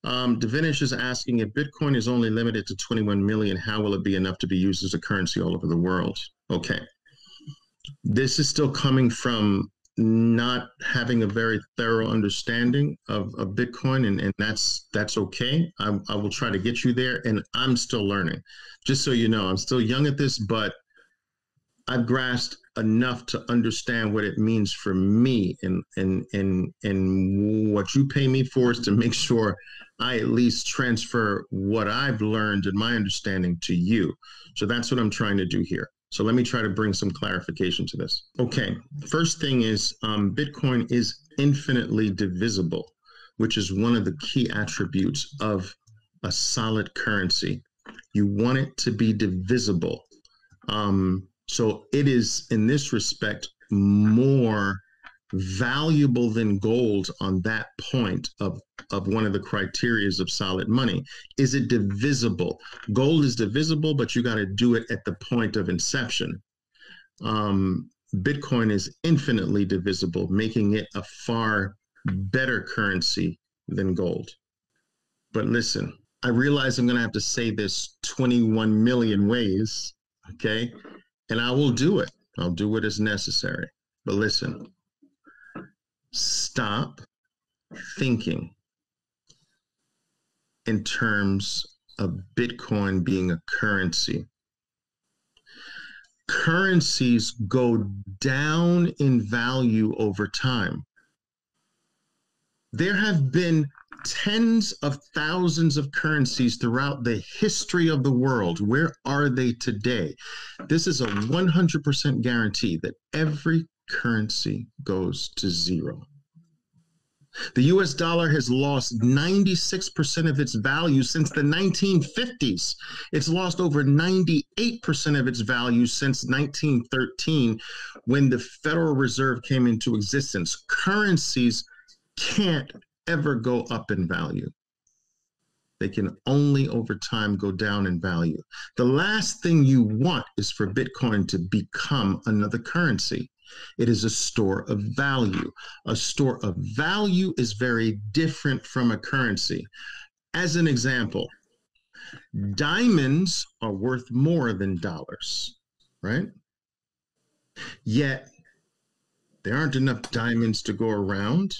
Divinish is asking, if Bitcoin is only limited to 21 million, how will it be enough to be used as a currency all over the world? Okay. This is still coming from not having a very thorough understanding of Bitcoin, and that's okay. I will try to get you there, and I'm still learning. Just so you know, I'm still young at this, but I've grasped enough to understand what it means for me, and what you pay me for is to make sure I at least transfer what I've learned and my understanding to you. So that's what I'm trying to do here. So let me try to bring some clarification to this. Okay, first thing is Bitcoin is infinitely divisible, which is one of the key attributes of a solid currency. You want it to be divisible. So it is, in this respect, more valuable than gold on that point of one of the criterias of solid money. Is it divisible? Gold is divisible, but you got to do it at the point of inception. Bitcoin is infinitely divisible, making it a far better currency than gold. But listen, I realize I'm going to have to say this 21 million ways, okay? And I will do it. I'll do it as necessary. But listen, stop thinking in terms of Bitcoin being a currency. Currencies go down in value over time. There have been tens of thousands of currencies throughout the history of the world. Where are they today? This is a 100% guarantee that every currency goes to zero. The US dollar has lost 96% of its value since the 1950s. It's lost over 98% of its value since 1913, when the Federal Reserve came into existence. Currencies can't ever go up in value. They can only over time go down in value. The last thing you want is for Bitcoin to become another currency. It is a store of value. A store of value is very different from a currency. As an example, diamonds are worth more than dollars, right? Yet there aren't enough diamonds to go around.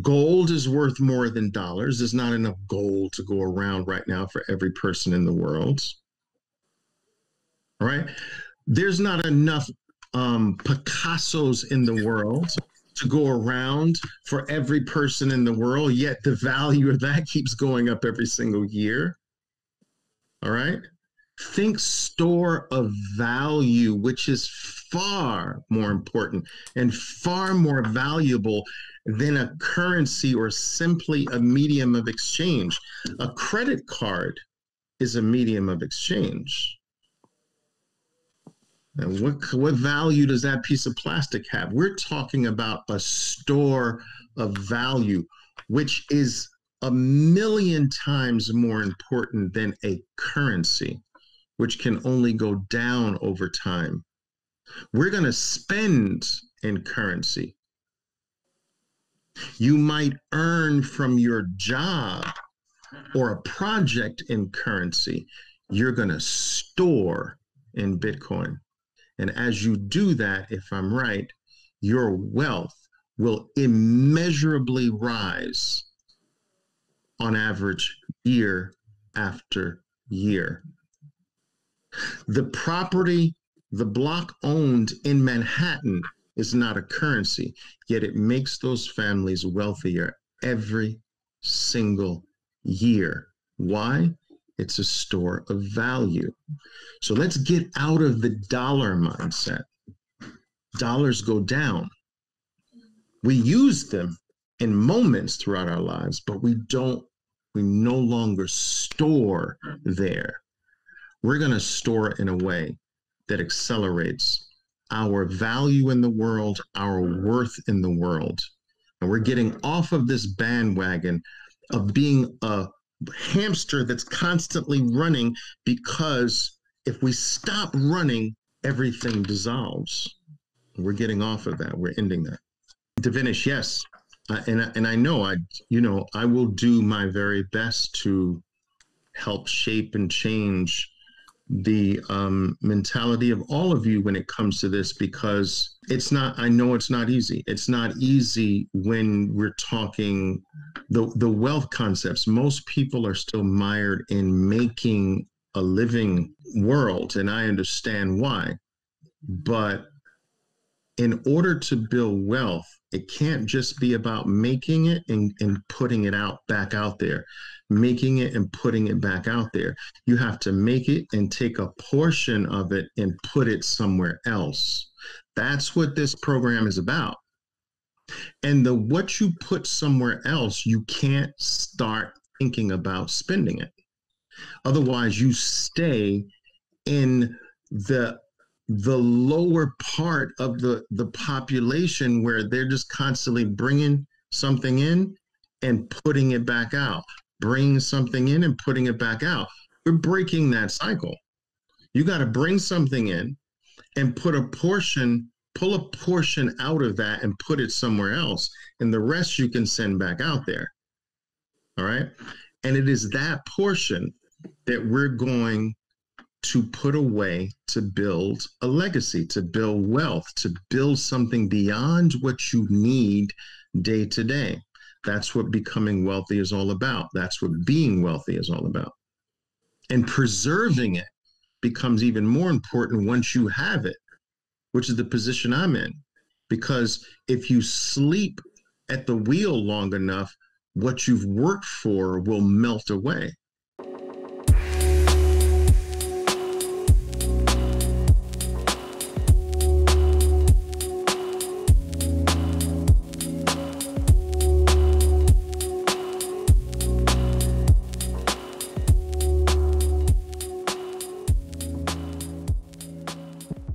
Gold is worth more than dollars. There's not enough gold to go around right now for every person in the world. All right? There's not enough Picassos in the world to go around for every person in the world, yet the value of that keeps going up every single year. All right? Think store of value, which is far more important and far more valuable than a currency or simply a medium of exchange. A credit card is a medium of exchange. And what value does that piece of plastic have? We're talking about a store of value, which is 1,000,000 times more important than a currency, which can only go down over time. We're going to spend in currency. You might earn from your job or a project in currency. You're going to store in Bitcoin. And as you do that, if I'm right, your wealth will immeasurably rise on average year after year. The property, the block owned in Manhattan is not a currency, yet it makes those families wealthier every single year. Why? It's a store of value. So let's get out of the dollar mindset. Dollars go down. We use them in moments throughout our lives, but we no longer store there. We're going to store in a way that accelerates our value in the world, our worth in the world. And we're getting off of this bandwagon of being a hamster that's constantly running, because if we stop running, everything dissolves. We're getting off of that. We're ending that. Divinish, yes. And I know I will do my very best to help shape and change the mentality of all of you when it comes to this, because I know it's not easy. It's not easy when we're talking the wealth concepts. Most people are still mired in making a living world, and I understand why. But in order to build wealth, it can't just be about making it and putting it back out there, making it and putting it back out there. You have to make it and take a portion of it and put it somewhere else. That's what this program is about. And what you put somewhere else, you can't start thinking about spending it. Otherwise, you stay in the lower part of the population, where they're just constantly bringing something in and putting it back out, bringing something in and putting it back out. We're breaking that cycle. You got to bring something in and pull a portion out of that and put it somewhere else, and the rest you can send back out there. All right. And it is that portion that we're going to put away to build a legacy, to build wealth, to build something beyond what you need day to day. That's what becoming wealthy is all about. That's what being wealthy is all about. And preserving it becomes even more important once you have it, which is the position I'm in. Because if you sleep at the wheel long enough, what you've worked for will melt away.